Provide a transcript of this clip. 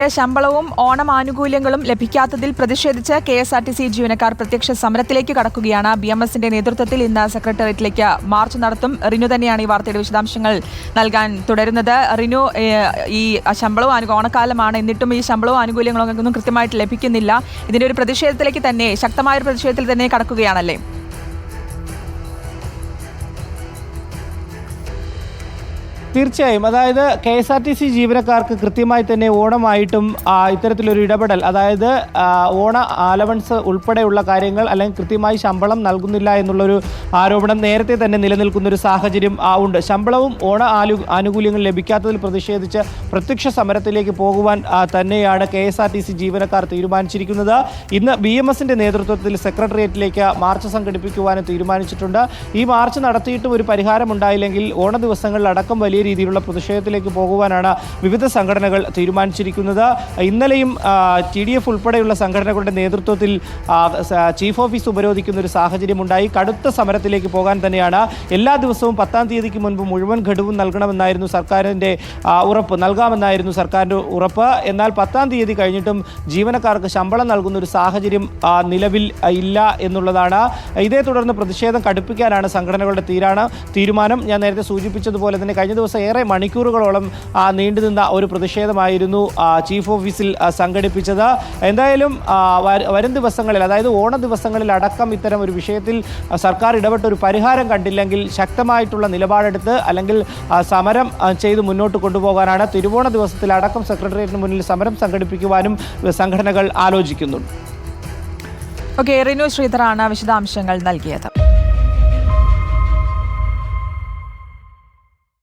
ശമ്പളവും ഓണം ആനുകൂല്യങ്ങളും ലഭിക്കാത്തതിൽ പ്രതിഷേധിച്ച് KSRTC ജീവനക്കാർ പ്രത്യക്ഷ സമരത്തിലേക്ക് കടക്കുകയാണ്. BMSന്റെ നേതൃത്വത്തിൽ ഇന്ന് സെക്രട്ടേറിയറ്റിലേക്ക് മാർച്ച് നടത്തും. റിനു തന്നെയാണ് ഈ വാർത്തയുടെ വിശദാംശങ്ങൾ നൽകാൻ തുടരുന്നത്. റിനു, ഈ ശമ്പളവും ഓണക്കാലമാണ്, എന്നിട്ടും ഈ ശമ്പളവും ആനുകൂല്യങ്ങളും ഒന്നും കൃത്യമായിട്ട് ലഭിക്കുന്നില്ല. ഇതിന്റെ ഒരു പ്രതിഷേധത്തിലേക്ക് തന്നെ, ശക്തമായ ഒരു പ്രതിഷേധത്തിൽ തന്നെ കടക്കുകയാണല്ലേ? തീർച്ചയായും. അതായത് KSRTC ജീവനക്കാർക്ക് കൃത്യമായി തന്നെ ഓണമായിട്ടും ഇത്തരത്തിലൊരു ഇടപെടൽ, അതായത് ഓണ അലവൻസ് ഉൾപ്പെടെയുള്ള കാര്യങ്ങൾ അല്ലെങ്കിൽ കൃത്യമായി ശമ്പളം നൽകുന്നില്ല എന്നുള്ളൊരു ആരോപണം നേരത്തെ തന്നെ നിലനിൽക്കുന്നൊരു സാഹചര്യം ഉണ്ട്. ശമ്പളവും ഓണ ആനുകൂല്യങ്ങൾ ലഭിക്കാത്തതിൽ പ്രതിഷേധിച്ച് പ്രത്യക്ഷ സമരത്തിലേക്ക് പോകുവാൻ തന്നെയാണ് KSRTC ജീവനക്കാർ തീരുമാനിച്ചിരിക്കുന്നത്. ഇന്ന് BMSന്റെ നേതൃത്വത്തിൽ സെക്രട്ടേറിയറ്റിലേക്ക് മാർച്ച് സംഘടിപ്പിക്കുവാനും തീരുമാനിച്ചിട്ടുണ്ട്. ഈ മാർച്ച് നടത്തിയിട്ടും ഒരു പരിഹാരമുണ്ടായില്ലെങ്കിൽ ഓണ ദിവസങ്ങളിലടക്കം വലിയ രീതിയിലുള്ള പ്രതിഷേധത്തിലേക്ക് പോകുവാനാണ് വിവിധ സംഘടനകൾ തീരുമാനിച്ചിരിക്കുന്നത്. ഇന്നലെയും TDF ഉൾപ്പെടെയുള്ള സംഘടനകളുടെ നേതൃത്വത്തിൽ ചീഫ് ഓഫീസ് ഉപരോധിക്കുന്ന ഒരു സാഹചര്യമുണ്ടായി. കടുത്ത സമരത്തിലേക്ക് പോകാൻ തന്നെയാണ്. എല്ലാ ദിവസവും 10-ാം തീയതിക്ക് മുൻപ് മുഴുവൻ ഘടുവും നൽകാമെന്നായിരുന്നു സർക്കാരിൻ്റെ ഉറപ്പ്. എന്നാൽ 10-ാം തീയതി കഴിഞ്ഞിട്ടും ജീവനക്കാർക്ക് ശമ്പളം നൽകുന്ന ഒരു സാഹചര്യം നിലവിൽ ഇല്ല എന്നുള്ളതാണ്. ഇതേ തുടർന്ന് പ്രതിഷേധം കടുപ്പിക്കാനാണ് സംഘടനകളുടെ തീരുമാനം. ഞാൻ നേരത്തെ സൂചിപ്പിച്ചതുപോലെ തന്നെ കഴിഞ്ഞ ദിവസം ഏറെ മണിക്കൂറുകളോളം നീണ്ടുനിന്ന ഒരു പ്രതിഷേധമായിരുന്നു ചീഫ് ഓഫീസിൽ സംഘടിപ്പിച്ചത്. എന്തായാലും വരും ദിവസങ്ങളിൽ, അതായത് ഓണ ദിവസങ്ങളിൽ അടക്കം ഇത്തരം ഒരു വിഷയത്തിൽ സർക്കാർ ഇടപെട്ട ഒരു പരിഹാരം കണ്ടില്ലെങ്കിൽ ശക്തമായിട്ടുള്ള നിലപാടെടുത്ത് അല്ലെങ്കിൽ സമരം ചെയ്ത് മുന്നോട്ട് കൊണ്ടുപോകാനാണ് തിരുവോണ ദിവസത്തിലടക്കം സെക്രട്ടേറിയറ്റിന് മുന്നിൽ സമരം സംഘടിപ്പിക്കുവാനും സംഘടനകൾ ആലോചിക്കുന്നുണ്ട്. റിനു ശ്രീധറാണ് വിശദാംശങ്ങൾ നൽകിയത്.